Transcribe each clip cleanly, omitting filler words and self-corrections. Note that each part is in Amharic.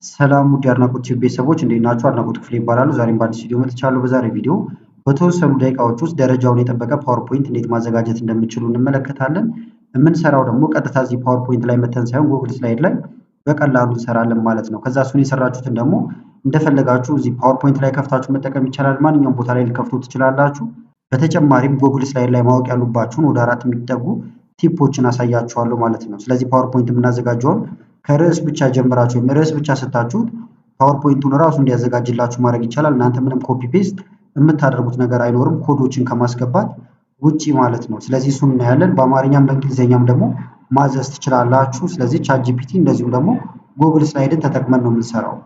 ሰላም ውድ የአድናቆት ቲዩብ ቤተሰቦች እንዴት ናችሁ? አድናቆት ክፍሌ ይባላሉ። ዛሬም በአዲስ ቪዲዮ መጥቻለሁ። በዛሬ ቪዲዮ በተወሰኑ ደቂቃዎች ውስጥ ደረጃውን የጠበቀ ፓወርፖይንት እንዴት ማዘጋጀት እንደምትችሉ እንመለከታለን። የምንሰራው ደግሞ ቀጥታ እዚህ ፓወርፖይንት ላይ መተን ሳይሆን ጉግል ስላይድ ላይ በቀላሉ እንሰራለን ማለት ነው። ከዛ እሱን የሰራችሁትን ደግሞ እንደፈለጋችሁ እዚህ ፓወርፖይንት ላይ ከፍታችሁ መጠቀም ይቻላል። ማንኛውም ቦታ ላይ ልከፍቱ ትችላላችሁ። በተጨማሪም ጉግል ስላይድ ላይ ማወቅ ያሉባችሁን ወደ 4 የሚጠጉ ቲፖችን አሳያችኋለሁ ማለት ነው። ስለዚህ ፓወርፖይንት የምናዘጋጀውን ከርዕስ ብቻ ጀምራችሁ ወይም ርዕስ ብቻ ስታችሁት ፓወርፖይንቱን ራሱ እንዲያዘጋጅላችሁ ማድረግ ይቻላል። እናንተ ምንም ኮፒ ፔስት የምታደርጉት ነገር አይኖርም ኮዶችን ከማስገባት ውጪ ማለት ነው። ስለዚህ እሱን እናያለን። በአማርኛም በእንግሊዝኛም ደግሞ ማዘዝ ትችላላችሁ። ስለዚህ ቻት ጂፒቲ እንደዚሁም ደግሞ ጉግል ስላይድን ተጠቅመን ነው የምንሰራው።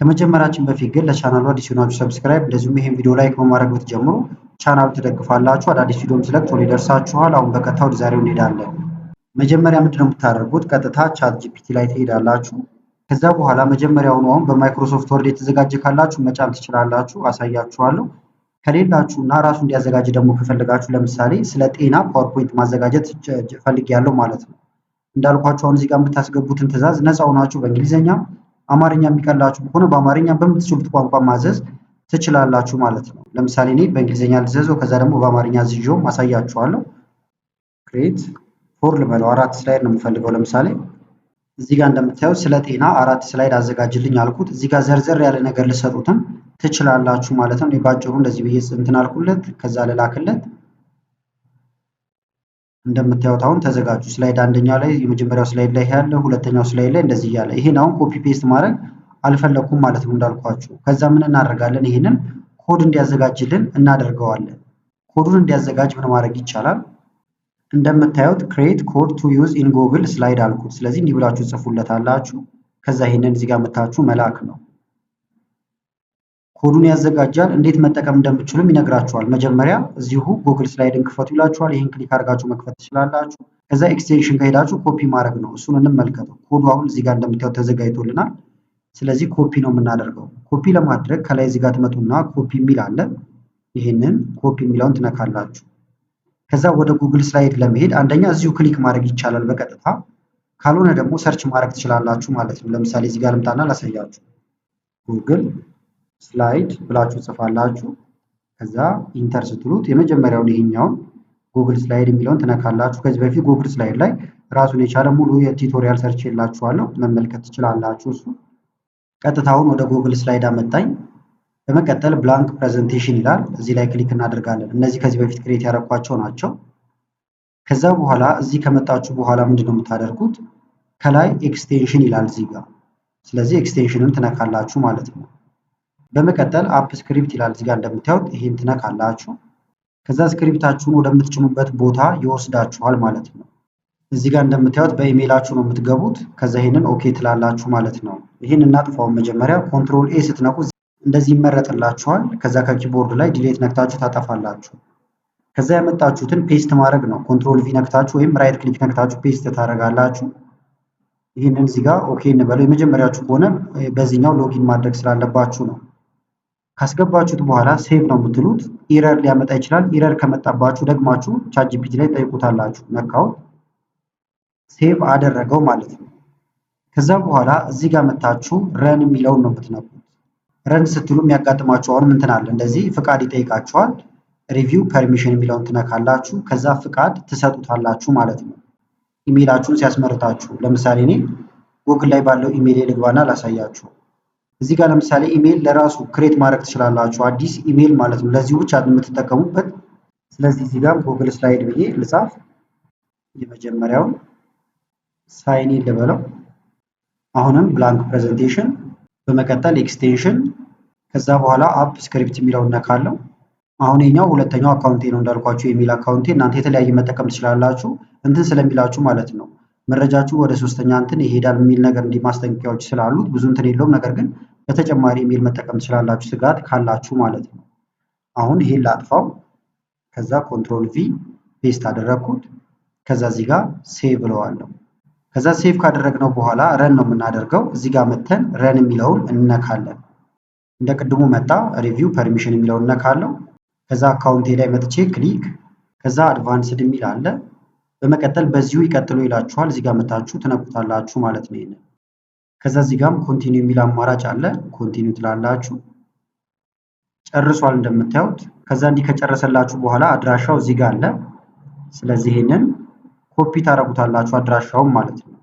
ከመጀመራችን በፊት ግን ለቻናሉ አዲስ የሆናችሁ ሰብስክራይብ፣ እንደዚሁም ይሄን ቪዲዮ ላይክ በማድረግ ብትጀምሩ ቻናሉ ትደግፋላችሁ። አዳዲስ ቪዲዮም ስለቅ ቶሎ ይደርሳችኋል። አሁን በቀጥታ ወደ ዛሬው እንሄዳለን። መጀመሪያ ምንድነው የምታደርጉት? ቀጥታ ቻት ጂፒቲ ላይ ትሄዳላችሁ። ከዛ በኋላ መጀመሪያውኑ አሁን በማይክሮሶፍት ወርድ የተዘጋጀ ካላችሁ መጫን ትችላላችሁ፣ አሳያችኋለሁ። ከሌላችሁ እና ራሱ እንዲያዘጋጅ ደግሞ ከፈለጋችሁ ለምሳሌ ስለ ጤና ፓወርፖይንት ማዘጋጀት ፈልጌያለሁ ማለት ነው። እንዳልኳችሁ አሁን እዚህ ጋር የምታስገቡትን ትዕዛዝ ነፃ ሆናችሁ በእንግሊዝኛ አማርኛ የሚቀላችሁ ከሆነ በአማርኛ በምትችሉት ቋንቋ ማዘዝ ትችላላችሁ ማለት ነው። ለምሳሌ እኔ በእንግሊዝኛ ልዘዘው፣ ከዛ ደግሞ በአማርኛ አዝዤውም አሳያችኋለሁ። ክሬት ፎር ልበለው 4 ስላይድ ነው የምፈልገው። ለምሳሌ እዚህ ጋር እንደምታዩት ስለ ጤና 4 ስላይድ አዘጋጅልኝ አልኩት። እዚህ ጋር ዘርዘር ያለ ነገር ልሰጡትም ትችላላችሁ ማለት ነው። እኔ ባጭሩ እንደዚህ ብዬ እንትን አልኩለት፣ ከዛ ልላክለት። እንደምታዩት አሁን ተዘጋጁ። ስላይድ አንደኛው ላይ የመጀመሪያው ስላይድ ላይ ያለ፣ ሁለተኛው ስላይድ ላይ እንደዚህ እያለ፣ ይሄን አሁን ኮፒ ፔስት ማድረግ አልፈለኩም ማለት ነው እንዳልኳችሁ። ከዛ ምን እናደርጋለን? ይሄንን ኮድ እንዲያዘጋጅልን እናደርገዋለን። ኮዱን እንዲያዘጋጅ ምን ማድረግ ይቻላል? እንደምታዩት ክሬት ኮድ ቱ ዩዝ ኢን ጉግል ስላይድ አልኩት። ስለዚህ እንዲህ ብላችሁ ጽፉለታላችሁ። ከዛ ይሄንን እዚህ ጋር መታችሁ መላክ ነው። ኮዱን ያዘጋጃል። እንዴት መጠቀም እንደምትችሉም ይነግራችኋል። መጀመሪያ እዚሁ ጉግል ስላይድን ክፈቱ ይላችኋል። ይሄን ክሊክ አድርጋችሁ መክፈት ትችላላችሁ። ከዛ ኤክስቴንሽን ከሄዳችሁ ኮፒ ማድረግ ነው። እሱን እንመልከተው። ኮዱ አሁን እዚህ ጋር እንደምታዩት ተዘጋጅቶልናል። ስለዚህ ኮፒ ነው የምናደርገው። ኮፒ ለማድረግ ከላይ እዚህ ጋር ትመጡና ኮፒ የሚል አለ። ይሄንን ኮፒ የሚለውን ትነካላችሁ። ከዛ ወደ ጉግል ስላይድ ለመሄድ አንደኛ እዚሁ ክሊክ ማድረግ ይቻላል በቀጥታ፣ ካልሆነ ደግሞ ሰርች ማድረግ ትችላላችሁ ማለት ነው። ለምሳሌ እዚህ ጋር ልምጣና ላሳያችሁ። ጉግል ስላይድ ብላችሁ ጽፋላችሁ። ከዛ ኢንተር ስትሉት የመጀመሪያውን ይሄኛውን ጉግል ስላይድ የሚለውን ትነካላችሁ። ከዚህ በፊት ጉግል ስላይድ ላይ ራሱን የቻለ ሙሉ የቱቶሪያል ሰርች የላችኋለሁ፣ መመልከት ትችላላችሁ። እሱ ቀጥታውን ወደ ጉግል ስላይድ አመጣኝ። በመቀጠል ብላንክ ፕሬዘንቴሽን ይላል። እዚህ ላይ ክሊክ እናደርጋለን። እነዚህ ከዚህ በፊት ክሬት ያደረኳቸው ናቸው። ከዛ በኋላ እዚህ ከመጣችሁ በኋላ ምንድነው የምታደርጉት? ከላይ ኤክስቴንሽን ይላል እዚህ ጋር። ስለዚህ ኤክስቴንሽንን ትነካላችሁ ማለት ነው። በመቀጠል አፕ ስክሪፕት ይላል እዚህ ጋር እንደምታዩት፣ ይሄን ትነካላችሁ። ከዛ ስክሪፕታችሁን ወደምትጭኑበት ቦታ ይወስዳችኋል ማለት ነው። እዚህ ጋር እንደምታዩት በኢሜይላችሁ ነው የምትገቡት። ከዛ ይሄንን ኦኬ ትላላችሁ ማለት ነው። ይሄን እናጥፋው። መጀመሪያ ኮንትሮል ኤ ስትነኩ እንደዚህ ይመረጥላችኋል። ከዛ ከኪቦርድ ላይ ዲሌት ነክታችሁ ታጠፋላችሁ። ከዛ ያመጣችሁትን ፔስት ማድረግ ነው። ኮንትሮል ቪ ነክታችሁ ወይም ራይት ክሊክ ነክታችሁ ፔስት ታደርጋላችሁ። ይህንን እዚህ ጋር ኦኬ እንበለው። የመጀመሪያችሁ ከሆነ በዚህኛው ሎጊን ማድረግ ስላለባችሁ ነው። ካስገባችሁት በኋላ ሴቭ ነው የምትሉት። ኢረር ሊያመጣ ይችላል። ኢረር ከመጣባችሁ ደግማችሁ ቻት ጂፒቲ ላይ ጠይቁታላችሁ። ነካው፣ ሴቭ አደረገው ማለት ነው። ከዛ በኋላ እዚህ ጋር መታችሁ ረን የሚለውን ነው የምትነኩት። ረን ስትሉ የሚያጋጥማችሁ አሁን እንትን አለ፣ እንደዚህ ፍቃድ ይጠይቃችኋል። ሪቪው ፐርሚሽን የሚለውን ትነካላችሁ። ከዛ ፍቃድ ትሰጡታላችሁ ማለት ነው። ኢሜይላችሁን ሲያስመርጣችሁ፣ ለምሳሌ እኔ ጉግል ላይ ባለው ኢሜይል ልግባና ላሳያችሁ። እዚህ ጋር ለምሳሌ ኢሜይል ለራሱ ክሬት ማድረግ ትችላላችሁ፣ አዲስ ኢሜይል ማለት ነው፣ ለዚሁ ብቻ የምትጠቀሙበት። ስለዚህ እዚህ ጋር ጉግል ስላይድ ብዬ ልጻፍ። የመጀመሪያውን ሳይን ኢን ልበለው። አሁንም ብላንክ ፕሬዘንቴሽን፣ በመቀጠል ኤክስቴንሽን፣ ከዛ በኋላ አፕ ስክሪፕት የሚለውን ነካለው። አሁን የኛው ሁለተኛው አካውንቴ ነው እንዳልኳችሁ የኢሜል አካውንቴ። እናንተ የተለያየ መጠቀም ትችላላችሁ እንትን ስለሚላችሁ ማለት ነው። መረጃችሁ ወደ ሶስተኛ እንትን ይሄዳል የሚል ነገር እንዲህ ማስጠንቀቂያዎች ስላሉት ብዙ እንትን የለውም። ነገር ግን በተጨማሪ ኢሜል መጠቀም ትችላላችሁ ስጋት ካላችሁ ማለት ነው። አሁን ይሄን ላጥፋው። ከዛ ኮንትሮል ቪ ፔስት አደረግኩት። ከዛ እዚህ ጋር ሴቭ ብለዋለሁ። ከዛ ሴቭ ካደረግነው በኋላ ረን ነው የምናደርገው። እዚህ ጋር መተን ረን የሚለውን እንነካለን። እንደ ቅድሙ መጣ። ሪቪው ፐርሚሽን የሚለውን እነካለው። ከዛ አካውንቴ ላይ መጥቼ ክሊክ፣ ከዛ አድቫንስድ የሚል አለ። በመቀጠል በዚሁ ይቀጥሉ ይላችኋል። እዚህ ጋር መታችሁ ትነኩታላችሁ ማለት ነው። ይሄንን ከዛ እዚህ ጋርም ኮንቲኒው የሚል አማራጭ አለ። ኮንቲኒው ትላላችሁ። ጨርሷል እንደምታዩት። ከዛ እንዲህ ከጨረሰላችሁ በኋላ አድራሻው እዚህ ጋር አለ። ስለዚህ ይሄንን ኮፒ ታረጉታላችሁ አድራሻውን ማለት ነው።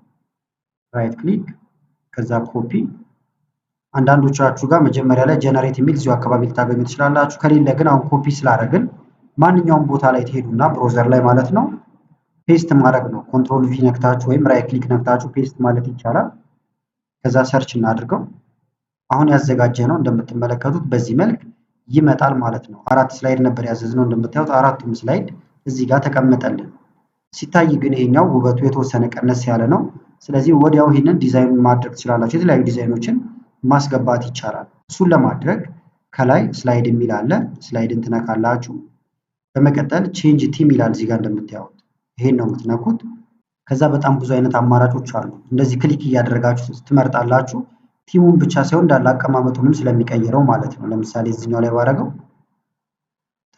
ራይት ክሊክ ከዛ ኮፒ። አንዳንዶቻችሁ ጋር መጀመሪያ ላይ ጀነሬት የሚል እዚሁ አካባቢ ልታገኙ ትችላላችሁ። ከሌለ ግን አሁን ኮፒ ስላደረግን ማንኛውም ቦታ ላይ ትሄዱና ብሮዘር ላይ ማለት ነው ፔስት ማድረግ ነው። ኮንትሮል ቪ ነክታችሁ ወይም ራይት ክሊክ ነክታችሁ ፔስት ማለት ይቻላል። ከዛ ሰርች እናድርገው። አሁን ያዘጋጀ ነው እንደምትመለከቱት በዚህ መልክ ይመጣል ማለት ነው። 4 ስላይድ ነበር ያዘዝነው እንደምታዩት 4ቱም ስላይድ እዚህ ጋር ተቀመጠልን። ሲታይ ግን ይሄኛው ውበቱ የተወሰነ ቀነስ ያለ ነው። ስለዚህ ወዲያው ይሄንን ዲዛይን ማድረግ ትችላላችሁ። የተለያዩ ዲዛይኖችን ማስገባት ይቻላል። እሱን ለማድረግ ከላይ ስላይድ የሚል አለ። ስላይድን ትነካላችሁ። በመቀጠል ቼንጅ ቲም ይላል እዚህ ጋር እንደምታዩት ይሄን ነው የምትነኩት። ከዛ በጣም ብዙ አይነት አማራጮች አሉ። እንደዚህ ክሊክ እያደረጋችሁ ትመርጣላችሁ። ቲሙን ብቻ ሳይሆን እንዳለ አቀማመጡንም ስለሚቀይረው ማለት ነው። ለምሳሌ እዚህኛው ላይ ባረገው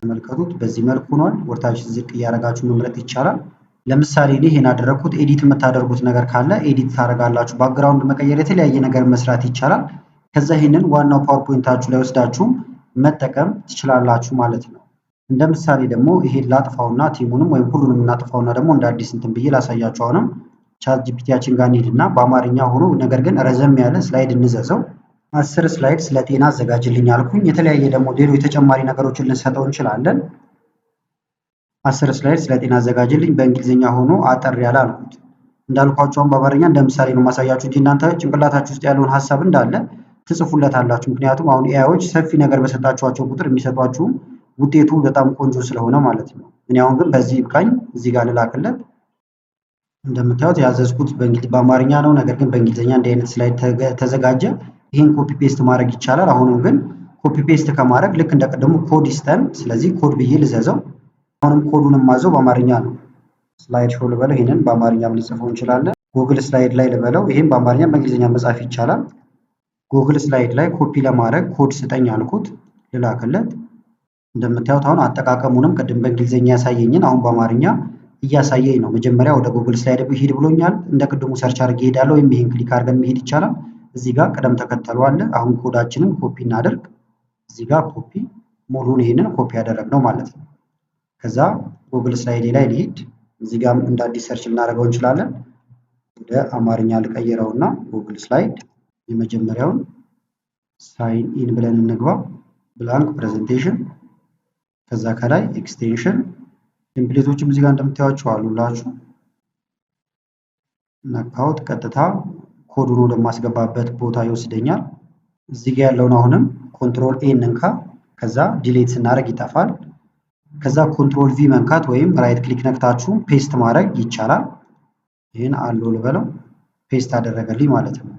ተመልከቱት፣ በዚህ መልኩ ሆኗል። ወርታች ዝቅ እያደረጋችሁ መምረጥ ይቻላል። ለምሳሌ እኔ ይሄን አደረኩት። ኤዲት የምታደርጉት ነገር ካለ ኤዲት ታደርጋላችሁ። ባክግራውንድ መቀየር፣ የተለያየ ነገር መስራት ይቻላል። ከዛ ይሄንን ዋናው ፓወርፖይንታችሁ ላይ ወስዳችሁ መጠቀም ትችላላችሁ ማለት ነው። እንደ ምሳሌ ደግሞ ይሄን ላጥፋውና ቲሙንም ወይም ሁሉንም እናጥፋውና ደግሞ እንደ አዲስ እንትን ብዬ ላሳያችሁ። አሁንም ቻት ጂፒቲያችን ጋር እንሂድና በአማርኛ ሆኖ ነገር ግን ረዘም ያለ ስላይድ እንዘዘው። 10 ስላይድ ስለ ጤና አዘጋጅልኝ አልኩኝ። የተለያየ ደግሞ ሌሎች ተጨማሪ ነገሮችን ልንሰጠው እንችላለን። 10 ስላይድ ስለ ጤና አዘጋጅልኝ በእንግሊዝኛ ሆኖ አጠር ያለ አልኩት። እንዳልኳቸውም በአማርኛ እንደ ምሳሌ ነው ማሳያችሁ እንጂ እናንተ ጭንቅላታችሁ ውስጥ ያለውን ሀሳብ እንዳለ ትጽፉለታላችሁ። ምክንያቱም አሁን ኤአይዎች ሰፊ ነገር በሰጣችኋቸው ቁጥር የሚሰጧችሁም ውጤቱ በጣም ቆንጆ ስለሆነ ማለት ነው። እኔ አሁን ግን በዚህ ይብቃኝ፣ እዚህ ጋር ልላክለት። እንደምታዩት ያዘዝኩት በአማርኛ ነው፣ ነገር ግን በእንግሊዝኛ እንዲህ አይነት ስላይድ ተዘጋጀ። ይህን ኮፒ ፔስት ማድረግ ይቻላል። አሁንም ግን ኮፒ ፔስት ከማድረግ ልክ እንደቀደሙ ኮድ ይስጠን። ስለዚህ ኮድ ብዬ ልዘዘው። አሁንም ኮዱንም ማዘው በአማርኛ ነው። ስላይድ ሾው ልበለው። ይሄንን በአማርኛም ልጽፈው እንችላለን። ጉግል ስላይድ ላይ ልበለው። ይሄን በአማርኛ በእንግሊዝኛ መጻፍ ይቻላል። ጉግል ስላይድ ላይ ኮፒ ለማድረግ ኮድ ስጠኝ አልኩት፣ ልላክለት። እንደምታዩት አሁን አጠቃቀሙንም ቅድም በእንግሊዝኛ ያሳየኝን አሁን በአማርኛ እያሳየኝ ነው። መጀመሪያ ወደ ጉግል ስላይድ ሂድ ብሎኛል። እንደ ቅድሙ ሰርች አድርጌ እሄዳለሁ፣ ወይም ይሄን ክሊክ አድርገን መሄድ ይቻላል። እዚህ ጋር ቅደም ተከተሉ አለ። አሁን ኮዳችንን ኮፒ እናደርግ። እዚህ ጋር ኮፒ ሙሉን ይሄንን ኮፒ ያደረግነው ማለት ነው። ከዛ ጉግል ስላይድ ላይ ልሂድ። እዚህ ጋር እንደ አዲስ ሰርች ልናደርገው እንችላለን። ወደ አማርኛ ልቀይረውና ጉግል ስላይድ የመጀመሪያውን ሳይን ኢን ብለን እንግባ። ብላንክ ፕሬዘንቴሽን። ከዛ ከላይ ኤክስቴንሽን ቴምፕሌቶችም እዚህ ጋር እንደምታዩቸው አሉላችሁ። ነካውት ቀጥታ ኮዱን ወደማስገባበት ቦታ ይወስደኛል። እዚህ ጋር ያለውን አሁንም ኮንትሮል ኤ እንንካ። ከዛ ዲሌት ስናደርግ ይጠፋል። ከዛ ኮንትሮል ቪ መንካት ወይም ራይት ክሊክ ነክታችሁ ፔስት ማድረግ ይቻላል። ይህን አለው ልበለው፣ ፔስት አደረገልኝ ማለት ነው።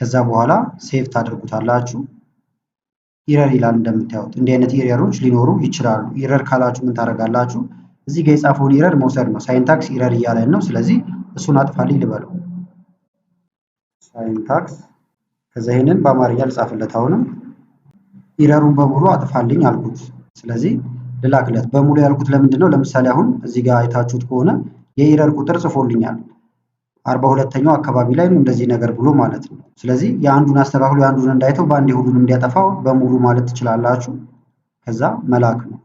ከዛ በኋላ ሴቭ ታደርጉታላችሁ። ኢረር ይላል እንደምታዩት። እንዲህ አይነት ኢረሮች ሊኖሩ ይችላሉ። ኢረር ካላችሁ ምን ታደርጋላችሁ? እዚህ ጋር የጻፈውን ኢረር መውሰድ ነው። ሳይንታክስ ኢረር እያለን ነው። ስለዚህ እሱን አጥፋልኝ ልበለው፣ ሳይንታክስ። ከዛ ይሄንን በአማርኛ ልጻፍለት። አሁንም ኢረሩን በሙሉ አጥፋልኝ አልኩት። ስለዚህ ልላክለት። በሙሉ ያልኩት ለምንድን ነው? ለምሳሌ አሁን እዚህ ጋር አይታችሁት ከሆነ የኢረር ቁጥር ጽፎልኛል። 42ኛው አካባቢ ላይ ነው እንደዚህ ነገር ብሎ ማለት ነው። ስለዚህ የአንዱን አስተካክሎ የአንዱን እንዳይተው በአንዴ ሁሉንም እንዲያጠፋው በሙሉ ማለት ትችላላችሁ። ከዛ መላክ ነው።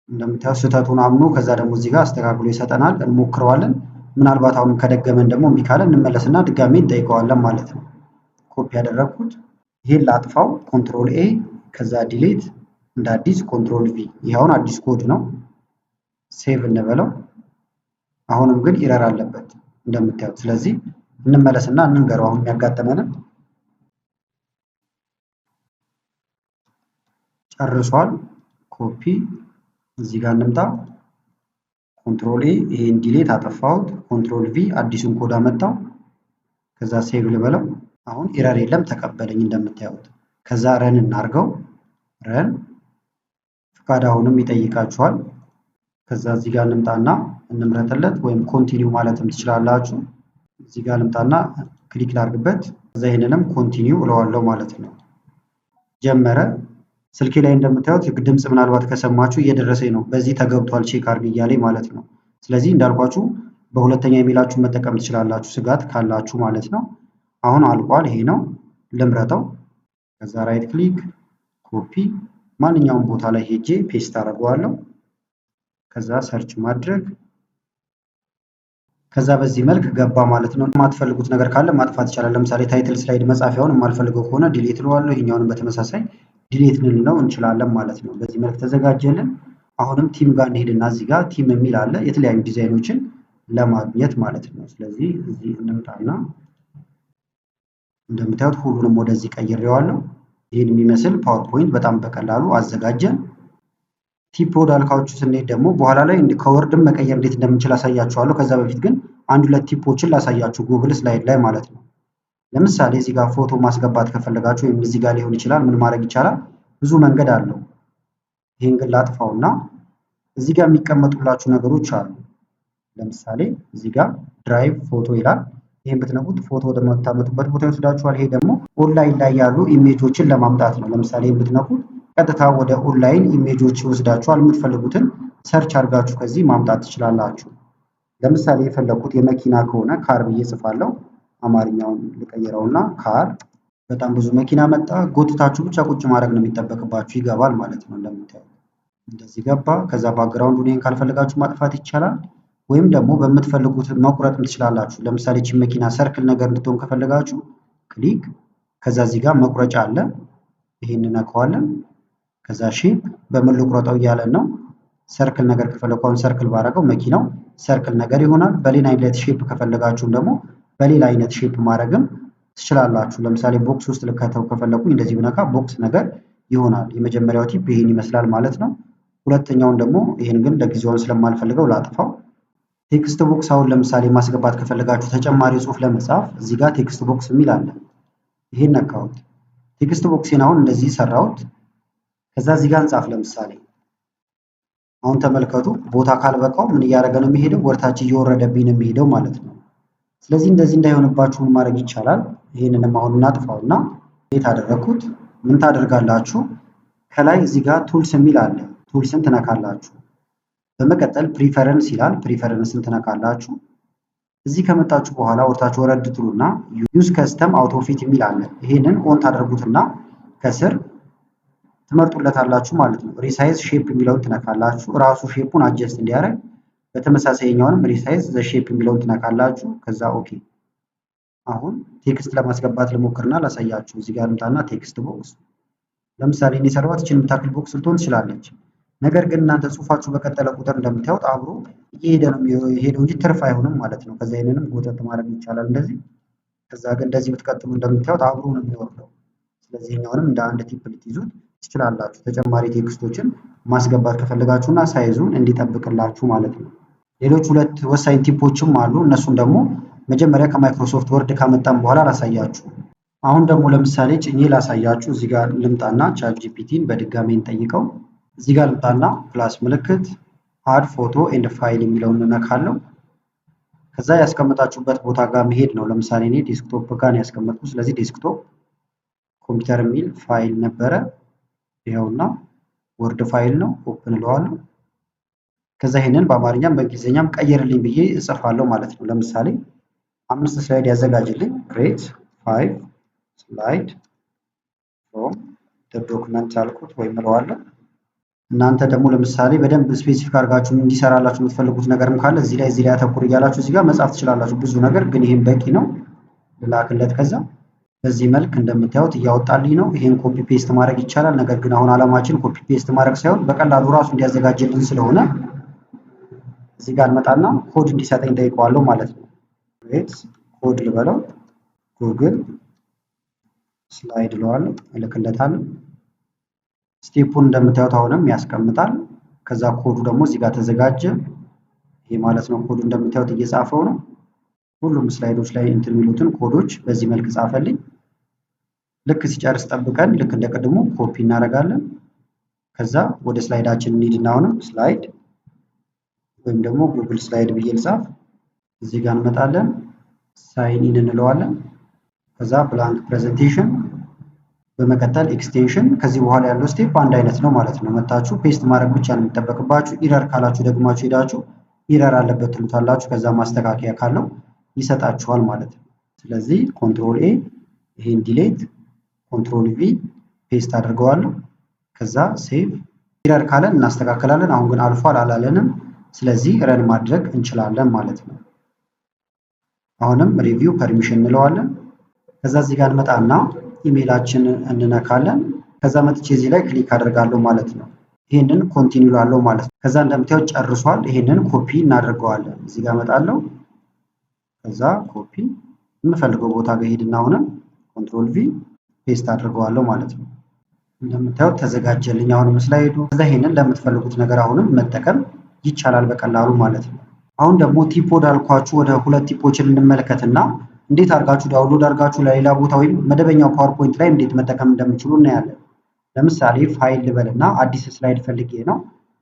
እንደምታዩት ስህተቱን አምኖ ከዛ ደግሞ እዚህ ጋር አስተካክሎ ይሰጠናል። እንሞክረዋለን። ምናልባት አሁንም ከደገመን ደግሞ እምቢ ካለ እንመለስና ድጋሜ እንጠይቀዋለን ማለት ነው። ኮፒ ያደረግኩት ይሄን ላጥፋው። ኮንትሮል ኤ ከዛ ዲሌት እንደ አዲስ ኮንትሮል ቪ። ይሄውን አዲስ ኮድ ነው። ሴቭ እንበለው። አሁንም ግን ኢረር አለበት እንደምታዩት። ስለዚህ እንመለስና እንንገረው አሁን የሚያጋጥመንን። ጨርሷል። ኮፒ እዚህ ጋር እንምጣ። ኮንትሮል ኤ ይሄን ዲሌት አጠፋሁት። ኮንትሮል ቪ አዲሱን ኮድ አመጣው። ከዛ ሴቭ ልበለው። አሁን ኢረር የለም ተቀበለኝ እንደምታዩት። ከዛ ረን እናርገው። ረን ፍቃድ አሁንም ይጠይቃችኋል። ከዛ እዚህ ጋር እንምጣና እንምረጥለት፣ ወይም ኮንቲኒው ማለትም ትችላላችሁ። እዚህ ጋር እንምጣና ክሊክ ላርግበት። ከዛ ይሄንንም ኮንቲኒው እለዋለሁ ማለት ነው። ጀመረ። ስልኬ ላይ እንደምታዩት ድምጽ ምናልባት ከሰማችሁ እየደረሰኝ ነው። በዚህ ተገብቷል ቼክ አርግ እያለኝ ማለት ነው። ስለዚህ እንዳልኳችሁ በሁለተኛ ኢሜላችሁ መጠቀም ትችላላችሁ ስጋት ካላችሁ ማለት ነው። አሁን አልቋል። ይሄ ነው። ልምረጠው። ከዛ ራይት ክሊክ ኮፒ፣ ማንኛውም ቦታ ላይ ሄጄ ፔስት አደርገዋለሁ። ከዛ ሰርች ማድረግ፣ ከዛ በዚህ መልክ ገባ ማለት ነው። የማትፈልጉት ነገር ካለ ማጥፋት ይቻላል። ለምሳሌ ታይትል ስላይድ መጻፊያውን የማልፈልገው ከሆነ ዲሌት እለዋለሁ። ይሄኛውንም በተመሳሳይ ዲሌት ልንለው እንችላለን ማለት ነው። በዚህ መልክ ተዘጋጀልን። አሁንም ቲም ጋር እንሄድና እዚህ ጋር ቲም የሚል አለ የተለያዩ ዲዛይኖችን ለማግኘት ማለት ነው። ስለዚህ እዚህ እንምጣና እንደምታዩት ሁሉንም ወደዚህ ቀይሬዋለሁ። ይህን የሚመስል ፓወርፖይንት በጣም በቀላሉ አዘጋጀን። ቲፕ ወዳልካዎቹ ስንሄድ ደግሞ በኋላ ላይ ከወርድም መቀየር እንዴት እንደምንችል አሳያችኋለሁ። ከዛ በፊት ግን አንድ ሁለት ቲፖችን ላሳያችሁ ጉግል ስላይድ ላይ ማለት ነው። ለምሳሌ እዚህ ጋር ፎቶ ማስገባት ከፈለጋችሁ ወይም እዚህ ጋር ሊሆን ይችላል። ምን ማድረግ ይቻላል? ብዙ መንገድ አለው። ይህን ግን ላጥፋውና እዚህ ጋር የሚቀመጡላችሁ ነገሮች አሉ። ለምሳሌ እዚህ ጋር ድራይቭ ፎቶ ይላል። ይህን ብትነኩት ፎቶ ወደምታመጡበት ቦታ ይወስዳችኋል። ይሄ ደግሞ ኦንላይን ላይ ያሉ ኢሜጆችን ለማምጣት ነው። ለምሳሌ ይህን ብትነኩት ቀጥታ ወደ ኦንላይን ኢሜጆች ይወስዳችኋል። የምትፈልጉትን ሰርች አድርጋችሁ ከዚህ ማምጣት ትችላላችሁ። ለምሳሌ የፈለኩት የመኪና ከሆነ ካር ብዬ ጽፋለሁ። አማርኛውን ልቀይረውና ካር። በጣም ብዙ መኪና መጣ። ጎትታችሁ ብቻ ቁጭ ማድረግ ነው የሚጠበቅባችሁ። ይገባል ማለት ነው። እንደምታዩት እንደዚህ ገባ። ከዛ ባክግራውንዱን ይሄን ካልፈለጋችሁ ማጥፋት ይቻላል። ወይም ደግሞ በምትፈልጉት መቁረጥም ትችላላችሁ። ለምሳሌ እቺ መኪና ሰርክል ነገር እንድትሆን ከፈለጋችሁ ክሊክ፣ ከዛ እዚህ ጋር መቁረጫ አለ። ይሄን እንነካዋለን። ከዛ ሼፕ በምን ልቁረጠው እያለን ነው። ሰርክል ነገር ከፈለኩ አሁን ሰርክል ባረገው መኪናው ሰርክል ነገር ይሆናል። በሌላ አይነት ሼፕ ከፈለጋችሁም ደግሞ በሌላ አይነት ሼፕ ማድረግም ትችላላችሁ። ለምሳሌ ቦክስ ውስጥ ልከተው ከፈለኩኝ እንደዚህ ብነካ ቦክስ ነገር ይሆናል። የመጀመሪያው ቲፕ ይሄን ይመስላል ማለት ነው። ሁለተኛውን ደግሞ ይሄን ግን ለጊዜውን ስለማልፈልገው ላጥፋው። ቴክስት ቦክስ አሁን ለምሳሌ ማስገባት ከፈለጋችሁ ተጨማሪ ጽሑፍ ለመጻፍ እዚህ ጋር ቴክስት ቦክስ የሚል አለ። ይሄን ነካሁት። ቴክስት ቦክሴን አሁን እንደዚህ ሰራሁት። ከዛ እዚህ ጋር እንጻፍ። ለምሳሌ አሁን ተመልከቱ፣ ቦታ ካልበቃው ምን እያደረገ ነው የሚሄደው? ወርታች እየወረደብኝ ነው የሚሄደው ማለት ነው። ስለዚህ እንደዚህ እንዳይሆንባችሁ ማድረግ ይቻላል። ይሄንንም አሁን እናጥፋውና ቤት አደረኩት። ምን ታደርጋላችሁ? ከላይ እዚህ ጋር ቱልስ የሚል አለ። ቱልስን ትነካላችሁ። በመቀጠል ፕሪፈረንስ ይላል። ፕሪፈረንስን ትነካላችሁ። እዚህ ከመጣችሁ በኋላ ወርታችሁ ወረድ ትሉና ዩዝ ከስተም አውቶ ፊት የሚል አለ። ይሄንን ኦን ታደርጉትና ከስር ትመርጡለታላችሁ ማለት ነው። ሪሳይዝ ሼፕ የሚለውን ትነካላችሁ። ራሱ ሼፑን አጀስት እንዲያደርግ። በተመሳሳይኛውንም ሪሳይዝ ዘ ሼፕ የሚለውን ትነካላችሁ። ከዛ ኦኬ። አሁን ቴክስት ለማስገባት ልሞክርና ላሳያችሁ። እዚህ ጋር ልምጣና ቴክስት ቦክስ ለምሳሌ እኔ የሰራኋት እችን የምታክል ቦክስ ልትሆን ትችላለች። ነገር ግን እናንተ ጽሁፋችሁ በቀጠለ ቁጥር እንደምታዩት አብሮ እየሄደ ነው የሄደው እንጂ ትርፍ አይሆንም ማለት ነው። ከዛ ይሄንንም ጎተት ማድረግ ይቻላል እንደዚህ። ከዛ ግን እንደዚህ ብትቀጥሉ እንደምታዩት አብሮ ነው የሚወርደው። ስለዚህ ይሄኛውንም እንደ አንድ ቲፕ ልትይዙት ትችላላችሁ። ተጨማሪ ቴክስቶችን ማስገባት ከፈለጋችሁና ሳይዙን እንዲጠብቅላችሁ ማለት ነው። ሌሎች ሁለት ወሳኝ ቲፖችም አሉ። እነሱን ደግሞ መጀመሪያ ከማይክሮሶፍት ወርድ ካመጣን በኋላ ላሳያችሁ። አሁን ደግሞ ለምሳሌ ጭኜ ላሳያችሁ። እዚህ ጋር ልምጣና ቻት ጂፒቲን በድጋሚ እንጠይቀው። እዚህ ጋር ልምጣና ፕላስ ምልክት አድ ፎቶ ኤንድ ፋይል የሚለውን እነካለሁ። ከዛ ያስቀመጣችሁበት ቦታ ጋር መሄድ ነው። ለምሳሌ እኔ ዴስክቶፕ ጋር ነው ያስቀመጥኩት። ስለዚህ ዴስክቶፕ ኮምፒውተር የሚል ፋይል ነበረ። ይኸውና ወርድ ፋይል ነው። ኦፕን እለዋለሁ። ከዛ ይሄንን በአማርኛም በእንግሊዝኛም ቀይርልኝ ብዬ እጽፋለሁ ማለት ነው። ለምሳሌ 5 ስላይድ ያዘጋጅልኝ። ክሬት 5 ስላይድ ፍሮም ዘ ዶክመንት አልኩት ወይም እለዋለሁ። እናንተ ደግሞ ለምሳሌ በደንብ ስፔሲፊክ አድርጋችሁ እንዲሰራላችሁ የምትፈልጉት ነገርም ካለ እዚህ ላይ አተኩር እያላችሁ እዚህ ጋር መጻፍ ትችላላችሁ። ብዙ ነገር ግን ይሄን በቂ ነው። ልላክለት። ከዛ በዚህ መልክ እንደምታዩት እያወጣልኝ ነው። ይሄን ኮፒ ፔስት ማድረግ ይቻላል። ነገር ግን አሁን አላማችን ኮፒ ፔስት ማድረግ ሳይሆን በቀላሉ ራሱ እንዲያዘጋጅልን ስለሆነ እዚህ ጋር እንመጣና ኮድ እንዲሰጠኝ ጠይቀዋለሁ ማለት ነው። ክሬት ኮድ ልበለው። ጉግል ስላይድ እለዋለሁ፣ እልክለታለሁ። ስቴፑን እንደምታዩት አሁንም ያስቀምጣል። ከዛ ኮዱ ደግሞ እዚህ ጋር ተዘጋጀ። ይሄ ማለት ነው ኮዱ እንደምታዩት እየጻፈው ነው። ሁሉም ስላይዶች ላይ እንትን የሚሉትን ኮዶች በዚህ መልክ ጻፈልኝ። ልክ ሲጨርስ ጠብቀን ልክ እንደቀድሞ ኮፒ እናደርጋለን። ከዛ ወደ ስላይዳችን እንሂድና አሁንም ስላይድ ወይም ደግሞ ጉግል ስላይድ ብዬ ልጻፍ። እዚህ ጋር እንመጣለን፣ ሳይን ኢን እንለዋለን። ከዛ ብላንክ ፕሬዘንቴሽን፣ በመቀጠል ኤክስቴንሽን። ከዚህ በኋላ ያለው ስቴፕ አንድ አይነት ነው ማለት ነው። መታችሁ ፔስት ማድረግ ብቻ ነው የሚጠበቅባችሁ። ኢረር ካላችሁ ደግማችሁ ሄዳችሁ ኢረር አለበት ትሉታላችሁ። ከዛ ማስተካከያ ካለው ይሰጣችኋል ማለት ነው። ስለዚህ ኮንትሮል ኤ ይሄን ዲሌት፣ ኮንትሮል ቪ ፔስት አድርገዋለሁ። ከዛ ሴቭ ኤረር ካለን እናስተካክላለን። አሁን ግን አልፏል አላለንም። ስለዚህ ረን ማድረግ እንችላለን ማለት ነው። አሁንም ሪቪው ፐርሚሽን እንለዋለን። ከዛ እዚህ ጋር እንመጣና ኢሜይላችንን እንነካለን። ከዛ መጥቼ እዚህ ላይ ክሊክ አደርጋለሁ ማለት ነው። ይሄንን ኮንቲኒው ላለው ማለት ነው። ከዛ እንደምታዩት ጨርሷል። ይሄንን ኮፒ እናደርገዋለን። እዚህ ጋር እመጣለሁ። ከዛ ኮፒ የምፈልገው ቦታ ጋር ሄድና አሁንም ኮንትሮል ቪ ፔስት አድርገዋለሁ ማለት ነው። እንደምታዩት ተዘጋጀልኝ አሁንም ስላይዱ። ከዛ ይሄንን ለምትፈልጉት ነገር አሁንም መጠቀም ይቻላል በቀላሉ ማለት ነው። አሁን ደግሞ ቲፕ ወዳልኳችሁ ወደ ሁለት ቲፖችን እንመለከትና እንዴት አድርጋችሁ ዳውንሎድ አድርጋችሁ ለሌላ ቦታ ወይም መደበኛው ፓወርፖይንት ላይ እንዴት መጠቀም እንደምችሉ እናያለን። ለምሳሌ ፋይል ልበልና አዲስ ስላይድ ፈልጌ ነው።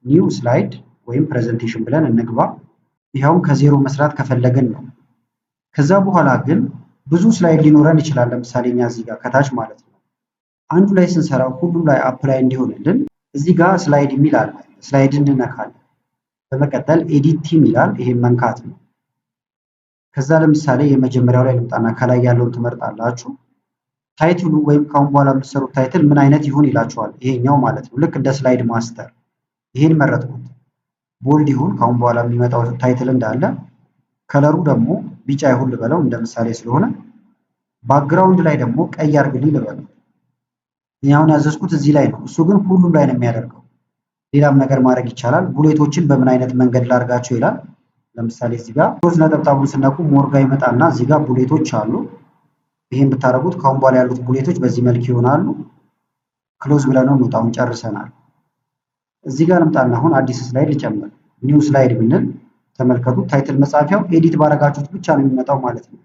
ኒው ስላይድ ወይም ፕሬዘንቴሽን ብለን እንግባ። ይኸውም ከዜሮ መስራት ከፈለግን ነው። ከዛ በኋላ ግን ብዙ ስላይድ ሊኖረን ይችላል። ለምሳሌ እኛ እዚህ ጋር ከታች ማለት ነው አንዱ ላይ ስንሰራው ሁሉም ላይ አፕላይ እንዲሆንልን እዚህ ጋር ስላይድ የሚል አለ። ስላይድን እንነካለን። በመቀጠል ኤዲት ቲም ይላል። ይሄን መንካት ነው። ከዛ ለምሳሌ የመጀመሪያው ላይ ልምጣና ከላይ ያለውን ትመርጣላችሁ። ታይትሉ ወይም ካሁን በኋላ የምትሰሩት ታይትል ምን አይነት ይሁን ይላችኋል። ይሄኛው ማለት ነው ልክ እንደ ስላይድ ማስተር። ይሄን መረጥኩት። ቦልድ ይሁን ካሁን በኋላ የሚመጣው ታይትል እንዳለ። ከለሩ ደግሞ ቢጫ ይሁን ልበለው እንደ ምሳሌ ስለሆነ። ባክግራውንድ ላይ ደግሞ ቀይ አድርግልኝ ልበለው። አሁን ያዘዝኩት እዚህ ላይ ነው። እሱ ግን ሁሉም ላይ ነው የሚያደርገው። ሌላም ነገር ማድረግ ይቻላል። ቡሌቶችን በምን አይነት መንገድ ላድርጋቸው ይላል። ለምሳሌ እዚህ ጋር ሶስት ነጠብጣቡን ስነኩ ሞርጋ ይመጣና እዚህ ጋር ቡሌቶች አሉ። ይሄን ብታደርጉት ካሁን በኋላ ያሉት ቡሌቶች በዚህ መልክ ይሆናሉ። ክሎዝ ብለነው እንውጣውን ጨርሰናል። እዚህ ጋር ልምጣና አሁን አዲስ ስላይድ ልጨምር። ኒው ስላይድ ብንል ተመልከቱት። ታይትል መጻፊያው ኤዲት ባረጋችሁት ብቻ ነው የሚመጣው ማለት ነው።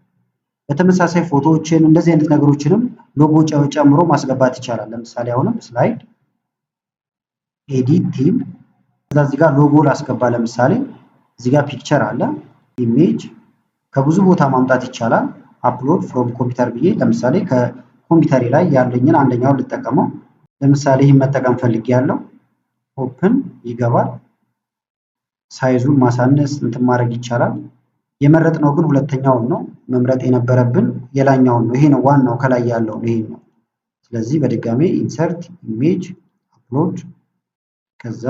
በተመሳሳይ ፎቶዎችን እንደዚህ አይነት ነገሮችንም ሎጎ ጨምሮ ማስገባት ይቻላል። ለምሳሌ አሁንም ስላይድ ኤዲት ቲም ከዛ እዚህ ጋር ሎጎ ላስገባ። ለምሳሌ እዚህ ጋር ፒክቸር አለ፣ ኢሜጅ ከብዙ ቦታ ማምጣት ይቻላል። አፕሎድ ፍሮም ኮምፒውተር ብዬ ለምሳሌ ከኮምፒውተሬ ላይ ያለኝን አንደኛውን ልጠቀመው። ለምሳሌ ይህን መጠቀም ፈልጌያለሁ። ኦፕን ይገባል። ሳይዙን ማሳነስ እንትን ማድረግ ይቻላል። የመረጥነው ግን ሁለተኛውን ነው። መምረጥ የነበረብን የላኛውን ነው። ይሄ ነው ዋናው ከላይ ያለው ይሄ ነው። ስለዚህ በድጋሜ ኢንሰርት ኢሜጅ አፕሎድ ከዛ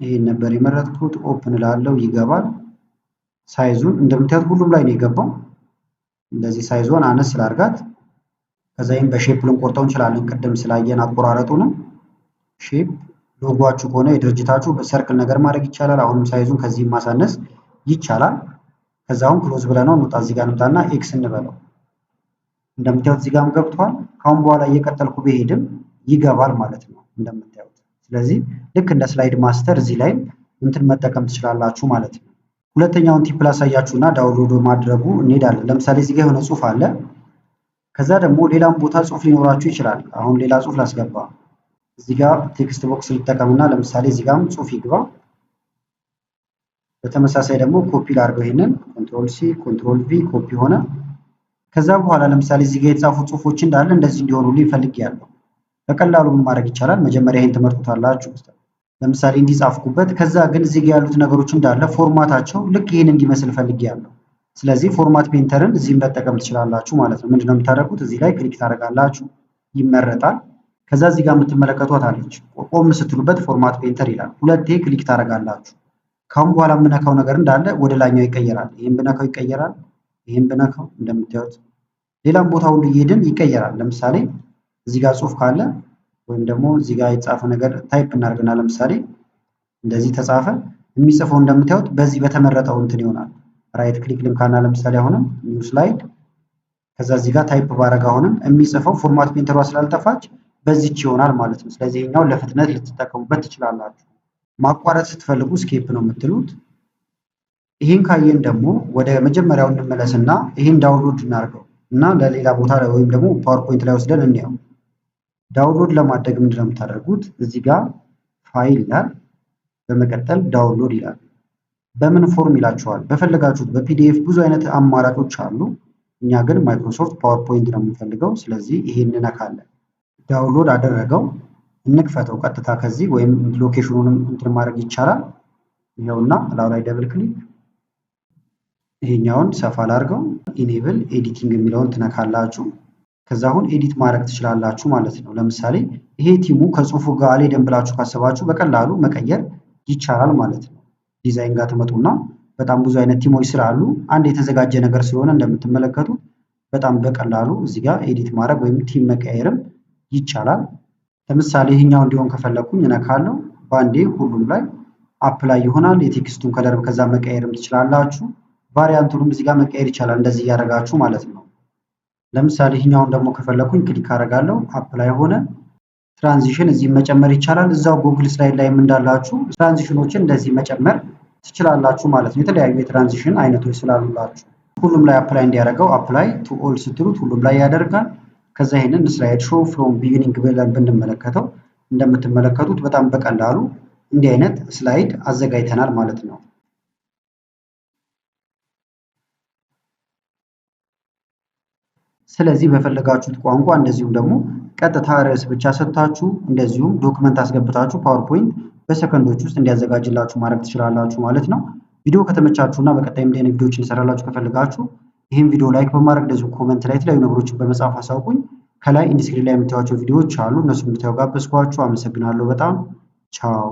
ይሄን ነበር የመረጥኩት። ኦፕን ላለው ይገባል። ሳይዙን እንደምታዩት ሁሉም ላይ ነው የገባው። እንደዚህ ሳይዟን አነስ ስላርጋት ከዛ ይሄን በሼፕ ልንቆርጠው እንችላለን። ቅድም ስላየን አቆራረጡ ነው። ሼፕ ሎጓችሁ ከሆነ የድርጅታችሁ በሰርክል ነገር ማድረግ ይቻላል። አሁንም ሳይዙን ከዚህ ማሳነስ ይቻላል። ከዛውን ክሎዝ ብለነው እንውጣ። እዚህ ጋር እንምጣና ኤክስ እንበለው። እንደምታዩት እዚህ ጋርም ገብቷል። ካሁን በኋላ እየቀጠልኩ ብሄድም ይገባል ማለት ነው እንደምታዩት። ስለዚህ ልክ እንደ ስላይድ ማስተር እዚህ ላይ እንትን መጠቀም ትችላላችሁ ማለት ነው። ሁለተኛውን ቲፕ ላሳያችሁና ዳውንሎድ ማድረጉ እንሄዳለን። ለምሳሌ እዚህ ጋር የሆነ ጽሁፍ አለ። ከዛ ደግሞ ሌላም ቦታ ጽሁፍ ሊኖራችሁ ይችላል። አሁን ሌላ ጽሁፍ ላስገባ። እዚህ ጋር ቴክስት ቦክስ ልጠቀምና ለምሳሌ እዚህ ጋርም ጽሁፍ ይግባ። በተመሳሳይ ደግሞ ኮፒ ላድርገው። ይሄንን ኮንትሮል ሲ ኮንትሮል ቪ ኮፒ ሆነ። ከዛ በኋላ ለምሳሌ እዚህ ጋር የተጻፉ ጽሁፎች እንዳለ እንደዚህ እንዲሆኑልኝ ፈልጌያለሁ። በቀላሉ ምን ማድረግ ይቻላል? መጀመሪያ ይሄን ትመርጡታላችሁ። ለምሳሌ እንዲጻፍኩበት ከዛ ግን እዚህ ጋር ያሉት ነገሮች እንዳለ ፎርማታቸው ልክ ይሄን እንዲመስል ፈልጌያለሁ። ስለዚህ ፎርማት ፔንተርን እዚህም መጠቀም ትችላላችሁ ማለት ነው። ምንድነው የምታደርጉት? እዚህ ላይ ክሊክ ታደርጋላችሁ፣ ይመረጣል። ከዛ እዚህ ጋር የምትመለከቷት አለች። ቆም ስትሉበት ፎርማት ፔንተር ይላል። ሁለቴ ክሊክ ታደርጋላችሁ። ካሁን በኋላ የምነካው ነገር እንዳለ ወደ ላኛው ይቀየራል። ይሄን ብነካው ይቀየራል። ይሄን ብነካው እንደምታዩት ሌላም ቦታ ሁሉ እየሄድን ይቀየራል። ለምሳሌ እዚህ ጋር ጽሁፍ ካለ ወይም ደግሞ እዚህ ጋር የተጻፈ ነገር ታይፕ እናደርግና ለምሳሌ እንደዚህ ተጻፈ። የሚጽፈው እንደምታዩት በዚህ በተመረጠው እንትን ይሆናል። ራይት ክሊክ ልምካና ለምሳሌ አሁንም ኒው ስላይድ ከዛ እዚህ ጋር ታይፕ ባረጋ አሁንም የሚጽፈው ፎርማት ፔንተሯ ስላልጠፋች በዚህች ይሆናል ማለት ነው። ስለዚህ ይሄኛው ለፍጥነት ልትጠቀሙበት ትችላላችሁ። ማቋረጥ ስትፈልጉ ስኬፕ ነው የምትሉት። ይሄን ካየን ደግሞ ወደ መጀመሪያው እንመለስና ይሄን ዳውንሎድ እናድርገው እና ለሌላ ቦታ ላይ ወይም ደግሞ ፓወርፖይንት ላይ ወስደን እንየው። ዳውንሎድ ለማድረግ ምንድነው የምታደርጉት? እዚህ ጋር ፋይል ይላል፣ በመቀጠል ዳውንሎድ ይላል። በምን ፎርም ይላችኋል? በፈለጋችሁት በፒዲኤፍ ብዙ አይነት አማራጮች አሉ። እኛ ግን ማይክሮሶፍት ፓወርፖይንት ነው የምንፈልገው። ስለዚህ ይሄን እንነካለን። ዳውንሎድ አደረገው። እንክፈተው ቀጥታ ከዚህ ወይም ሎኬሽኑንም እንትን ማድረግ ይቻላል። ይኸውና እላው ላይ ደብል ክሊክ ይሄኛውን ሰፋ ላድርገው። ኢኔብል ኤዲቲንግ የሚለውን ትነካላችሁ። ከዛ አሁን ኤዲት ማድረግ ትችላላችሁ ማለት ነው። ለምሳሌ ይሄ ቲሙ ከጽሁፉ ጋር አልሄድም ብላችሁ ካሰባችሁ በቀላሉ መቀየር ይቻላል ማለት ነው። ዲዛይን ጋር ትመጡና በጣም ብዙ አይነት ቲሞች ስላሉ አንድ የተዘጋጀ ነገር ስለሆነ እንደምትመለከቱት በጣም በቀላሉ እዚህ ጋር ኤዲት ማድረግ ወይም ቲም መቀየርም ይቻላል። ለምሳሌ ይሄኛው እንዲሆን ከፈለኩኝ እነካለሁ። ባንዴ ሁሉም ላይ አፕላይ ይሆናል። የቴክስቱን ከለር ከዛ መቀየርም ትችላላችሁ። ቫሪያንቱንም እዚህ ጋር መቀየር ይቻላል እንደዚህ እያደረጋችሁ ማለት ነው። ለምሳሌ ይሄኛውን ደግሞ ከፈለኩኝ ክሊክ አደርጋለሁ። አፕላይ ሆነ። ትራንዚሽን እዚህ መጨመር ይቻላል። እዛው ጉግል ስላይድ ላይም እንዳላችሁ ትራንዚሽኖችን እንደዚህ መጨመር ትችላላችሁ ማለት ነው። የተለያዩ የትራንዚሽን አይነቶች ስላሉላችሁ ሁሉም ላይ አፕላይ እንዲያደርገው አፕላይ ቱ ኦል ስትሉት ሁሉም ላይ ያደርጋል። ከዛ ይሄንን ስላይድ ሾው ፍሮም ቢጊኒንግ ብለን ብንመለከተው እንደምትመለከቱት በጣም በቀላሉ እንዲህ አይነት ስላይድ አዘጋጅተናል ማለት ነው። ስለዚህ በፈለጋችሁት ቋንቋ እንደዚሁም ደግሞ ቀጥታ ርዕስ ብቻ ሰጥታችሁ እንደዚሁም ዶክመንት አስገብታችሁ ፓወርፖይንት በሰከንዶች ውስጥ እንዲያዘጋጅላችሁ ማድረግ ትችላላችሁ ማለት ነው። ቪዲዮ ከተመቻችሁና በቀጣይም እንዲህ አይነት ቪዲዮዎችን እንሰራላችሁ ከፈለጋችሁ ይህን ቪዲዮ ላይክ በማድረግ እንደዚሁ ኮመንት ላይ የተለያዩ ነገሮችን በመጻፍ አሳውቁኝ። ከላይ ኢንስክሪን ላይ የምታዩቸው ቪዲዮዎች አሉ። እነሱን እንድታዩ ጋበዝኳችሁ። አመሰግናለሁ በጣም ቻው።